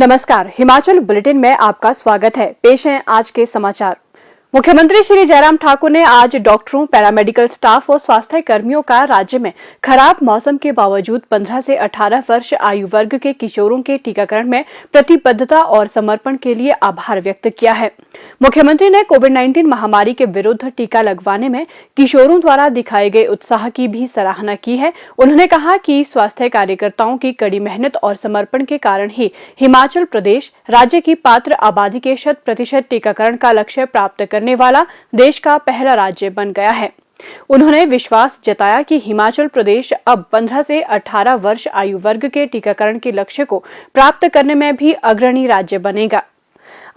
नमस्कार, हिमाचल बुलेटिन में आपका स्वागत है। पेश हैं आज के समाचार। मुख्यमंत्री श्री जयराम ठाकुर ने आज डॉक्टरों, पैरामेडिकल स्टाफ और स्वास्थ्य कर्मियों का राज्य में खराब मौसम के बावजूद 15 से 18 वर्ष आयु वर्ग के किशोरों के टीकाकरण में प्रतिबद्धता और समर्पण के लिए आभार व्यक्त किया है। मुख्यमंत्री ने कोविड-19 महामारी के विरुद्ध टीका लगवाने में किशोरों द्वारा दिखाए गए उत्साह की भी सराहना की है। उन्होंने कहा कि स्वास्थ्य कार्यकर्ताओं की कड़ी मेहनत और समर्पण के कारण ही हिमाचल प्रदेश राज्य की पात्र आबादी के 100% टीकाकरण का लक्ष्य प्राप्त करने वाला देश का पहला राज्य बन गया है। उन्होंने विश्वास जताया कि हिमाचल प्रदेश अब 15 से 18 वर्ष आयु वर्ग के टीकाकरण के लक्ष्य को प्राप्त करने में भी अग्रणी राज्य बनेगा।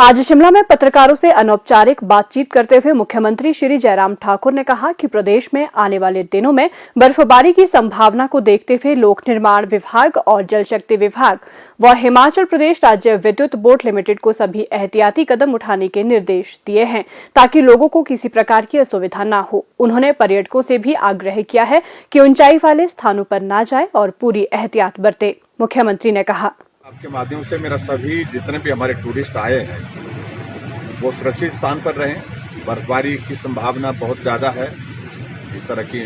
आज शिमला में पत्रकारों से अनौपचारिक बातचीत करते हुए मुख्यमंत्री श्री जयराम ठाकुर ने कहा कि प्रदेश में आने वाले दिनों में बर्फबारी की संभावना को देखते हुए लोक निर्माण विभाग और जल शक्ति विभाग व हिमाचल प्रदेश राज्य विद्युत बोर्ड लिमिटेड को सभी एहतियाती कदम उठाने के निर्देश दिए हैं ताकि लोगों को किसी प्रकार की असुविधा न हो। उन्होंने पर्यटकों से भी आग्रह किया है कि ऊंचाई वाले स्थानों पर न जाए और पूरी एहतियात बरते। मुख्यमंत्री ने कहा, आपके माध्यम से मेरा सभी जितने भी हमारे टूरिस्ट आए हैं वो सुरक्षित स्थान पर रहें। बर्फबारी की संभावना बहुत ज़्यादा है, इस तरह की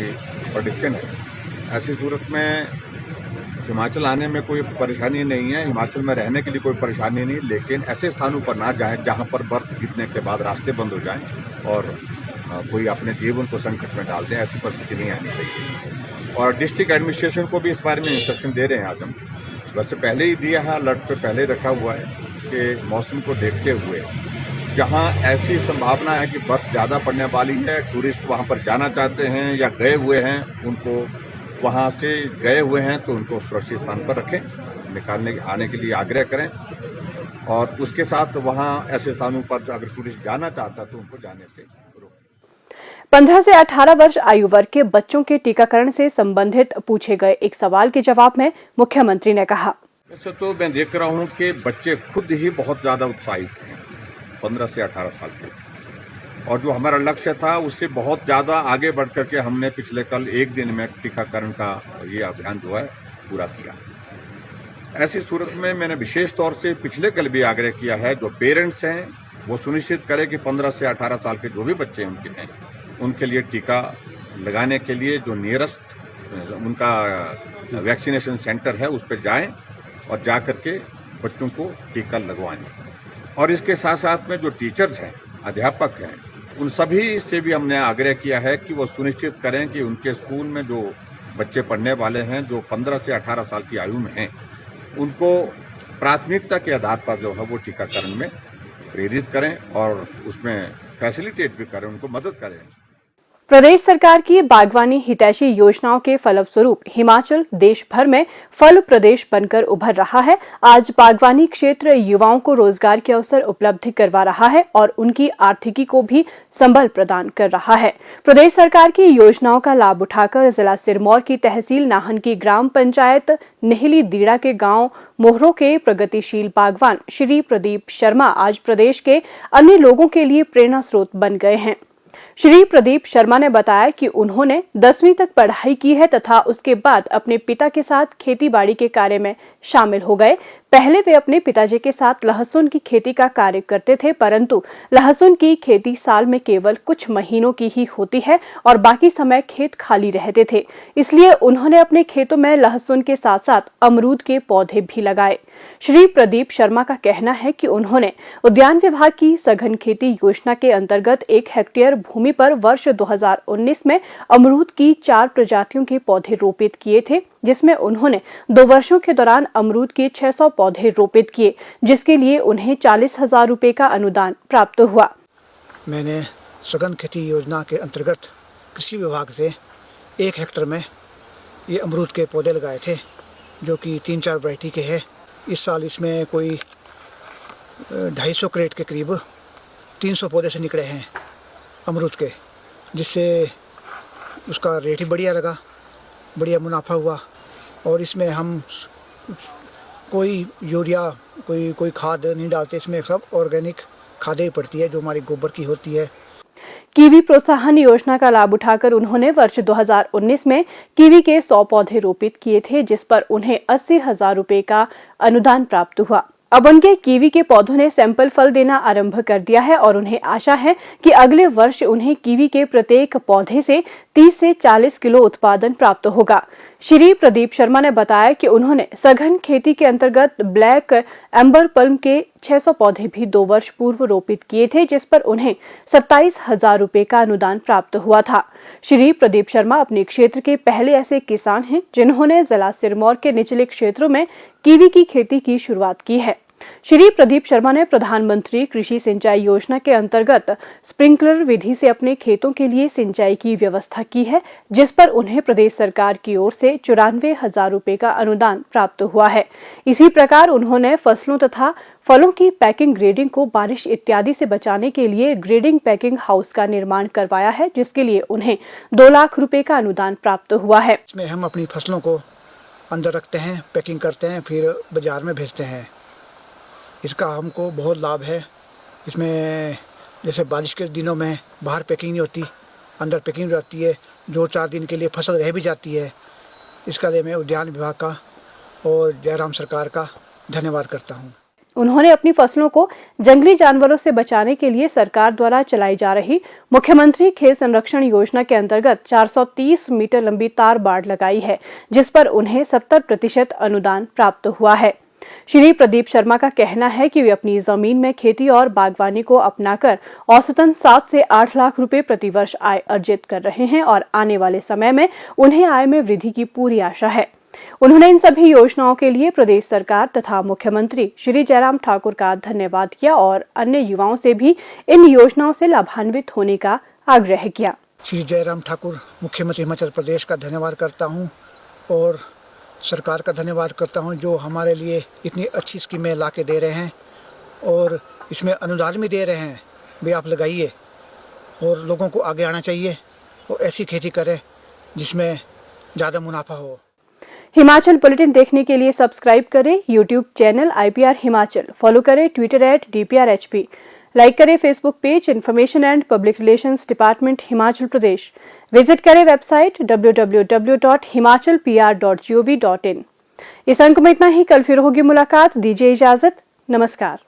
प्रेडिक्शन है। ऐसी सूरत में हिमाचल आने में कोई परेशानी नहीं है, हिमाचल में रहने के लिए कोई परेशानी नहीं, लेकिन ऐसे स्थानों पर ना जाएं जहां पर बर्फ गिरने के बाद रास्ते बंद हो जाएं और कोई अपने जीवन को संकट में डाल दें। ऐसी परिस्थिति नहीं आनी चाहिए और डिस्ट्रिक्ट एडमिनिस्ट्रेशन को भी इस बारे में इंस्ट्रक्शन दे रहे हैं। आज हम वैसे पहले ही दिया है, अलर्ट पे पहले रखा हुआ है कि मौसम को देखते हुए जहां ऐसी संभावना है कि बर्फ ज़्यादा पड़ने वाली है, टूरिस्ट वहां पर जाना चाहते हैं या गए हुए हैं, उनको वहां से गए हुए हैं तो उनको सुरक्षित स्थान पर रखें, निकालने आने के लिए आग्रह करें और उसके साथ वहां ऐसे स्थानों पर अगर टूरिस्ट जाना चाहता है तो उनको जाने से रोकें। 15 से 18 वर्ष आयु वर्ग के बच्चों के टीकाकरण से संबंधित पूछे गए एक सवाल के जवाब में मुख्यमंत्री ने कहा, वैसे तो मैं देख रहा हूं कि बच्चे खुद ही बहुत ज्यादा उत्साहित हैं 15 से 18 साल के, और जो हमारा लक्ष्य था उससे बहुत ज्यादा आगे बढ़ करके हमने पिछले कल एक दिन में टीकाकरण का ये अभियान जो है पूरा किया। ऐसी सूरत में मैंने विशेष तौर से पिछले कल भी आग्रह किया है, जो पेरेंट्स हैं वो सुनिश्चित करें कि 15 से 18 साल के जो भी बच्चे उनके हैं उनके लिए टीका लगाने के लिए जो नियरेस्ट उनका वैक्सीनेशन सेंटर है उस पर जाएं और जा करके बच्चों को टीका लगवाएं। और इसके साथ साथ में जो टीचर्स हैं, अध्यापक हैं, उन सभी से भी हमने आग्रह किया है कि वो सुनिश्चित करें कि उनके स्कूल में जो बच्चे पढ़ने वाले हैं जो 15 से 18 साल की आयु में हैं उनको प्राथमिकता के आधार पर जो है वो टीकाकरण में प्रेरित करें और उसमें फैसिलिटेट भी करें, उनको मदद करें। प्रदेश सरकार की बागवानी हितैषी योजनाओं के फलस्वरूप हिमाचल देश भर में फल प्रदेश बनकर उभर रहा है। आज बागवानी क्षेत्र युवाओं को रोजगार के अवसर उपलब्ध करवा रहा है और उनकी आर्थिकी को भी संबल प्रदान कर रहा है। प्रदेश सरकार की योजनाओं का लाभ उठाकर जिला सिरमौर की तहसील नाहन की ग्राम पंचायत नेहली दीड़ा के गांव मोहरों के प्रगतिशील बागवान श्री प्रदीप शर्मा आज प्रदेश के अन्य लोगों के लिए प्रेरणा स्रोत बन गए हैं। श्री प्रदीप शर्मा ने बताया कि उन्होंने 10वीं तक पढ़ाई की है तथा उसके बाद अपने पिता के साथ खेतीबाड़ी के कार्य में शामिल हो गए। पहले वे अपने पिताजी के साथ लहसुन की खेती का कार्य करते थे, परंतु लहसुन की खेती साल में केवल कुछ महीनों की ही होती है और बाकी समय खेत खाली रहते थे। इसलिए उन्होंने अपने खेतों में लहसुन के साथ साथ अमरूद के पौधे भी लगाए। श्री प्रदीप शर्मा का कहना है कि उन्होंने उद्यान विभाग की सघन खेती योजना के अंतर्गत 1 हेक्टेयर भूमि पर वर्ष 2019 में अमरूद की 4 प्रजातियों के पौधे रोपित किए थे, जिसमें उन्होंने 2 वर्षों के दौरान अमरूद के 600 पौधे रोपित किए, जिसके लिए उन्हें 40,000 रुपए का अनुदान प्राप्त हुआ। मैंने सघन खेती योजना के अंतर्गत कृषि विभाग से 1 हेक्टेयर में ये अमरूद के पौधे लगाए थे, जो कि 3-4 वैरायटी के हैं। इस साल इसमें कोई 250 क्रेट के करीब 300 पौधे से निकले हैं अमरूद के, जिससे उसका रेट ही बढ़िया लगा, बढ़िया मुनाफा हुआ। और इसमें हम कोई यूरिया कोई खाद नहीं डालते, इसमें सब ऑर्गेनिक खादें ही पड़ती है जो हमारी गोबर की होती है। कीवी प्रोत्साहन योजना का लाभ उठाकर उन्होंने वर्ष 2019 में कीवी के 100 पौधे रोपित किए थे, जिस पर उन्हें 80,000 रुपए का अनुदान प्राप्त हुआ। अब उनके कीवी के पौधों ने सैंपल फल देना आरंभ कर दिया है और उन्हें आशा है कि अगले वर्ष उन्हें कीवी के प्रत्येक पौधे से 30 से 40 किलो उत्पादन प्राप्त होगा। श्री प्रदीप शर्मा ने बताया कि उन्होंने सघन खेती के अंतर्गत ब्लैक एम्बर पल्म के 600 पौधे भी 2 वर्ष पूर्व रोपित किए थे, जिस पर उन्हें 27,000 रुपए का अनुदान प्राप्त हुआ था। श्री प्रदीप शर्मा अपने क्षेत्र के पहले ऐसे किसान हैं जिन्होंने जिला सिरमौर के निचले क्षेत्रों में कीवी की खेती की शुरुआत की है। श्री प्रदीप शर्मा ने प्रधानमंत्री कृषि सिंचाई योजना के अंतर्गत स्प्रिंकलर विधि से अपने खेतों के लिए सिंचाई की व्यवस्था की है, जिस पर उन्हें प्रदेश सरकार की ओर से 94,000 रुपए का अनुदान प्राप्त हुआ है। इसी प्रकार उन्होंने फसलों तथा फलों की पैकिंग ग्रेडिंग को बारिश इत्यादि से बचाने के लिए ग्रेडिंग पैकिंग हाउस का निर्माण करवाया है, जिसके लिए उन्हें 2 लाख रुपए का अनुदान प्राप्त हुआ है। इसमें हम अपनी फसलों को अंदर रखते हैं, पैकिंग करते हैं, फिर बाजार में भेजते हैं। इसका हमको बहुत लाभ है। इसमें जैसे बारिश के दिनों में बाहर पैकिंग नहीं होती, अंदर पैकिंग रहती है, 2-4 दिन के लिए फसल रह भी जाती है। इसका लिए मैं उद्यान विभाग का और जयराम सरकार का धन्यवाद करता हूँ। उन्होंने अपनी फसलों को जंगली जानवरों से बचाने के लिए सरकार द्वारा चलाई जा रही मुख्यमंत्री खेत संरक्षण योजना के अंतर्गत 430 मीटर लंबी तार बाड़ लगाई है, जिस पर उन्हें 70% अनुदान प्राप्त हुआ है। श्री प्रदीप शर्मा का कहना है कि वे अपनी जमीन में खेती और बागवानी को अपनाकर औसतन 7 से 8 लाख रुपए प्रति वर्ष आय अर्जित कर रहे हैं और आने वाले समय में उन्हें आय में वृद्धि की पूरी आशा है। उन्होंने इन सभी योजनाओं के लिए प्रदेश सरकार तथा मुख्यमंत्री श्री जयराम ठाकुर का धन्यवाद किया और अन्य युवाओं से भी इन योजनाओं से लाभान्वित होने का आग्रह किया। श्री जयराम ठाकुर मुख्यमंत्री हिमाचल प्रदेश का धन्यवाद करता हूँ और सरकार का धन्यवाद करता हूँ, जो हमारे लिए इतनी अच्छी स्कीमें ला के दे रहे हैं और इसमें अनुदान भी दे रहे हैं। भी आप लगाइए और लोगों को आगे आना चाहिए और ऐसी खेती करें जिसमें ज़्यादा मुनाफा हो। हिमाचल बुलेटिन देखने के लिए सब्सक्राइब करें YouTube channel IPR Himachal, follow करें ट्विटर @DPRHP, लाइक करें Facebook page information and public relations department Himachal Pradesh, visit करें वेबसाइट www.himachalpr.gov.in। इस अंक में इतना ही। कल फिर होगी मुलाकात, दीजिए इजाजत, नमस्कार।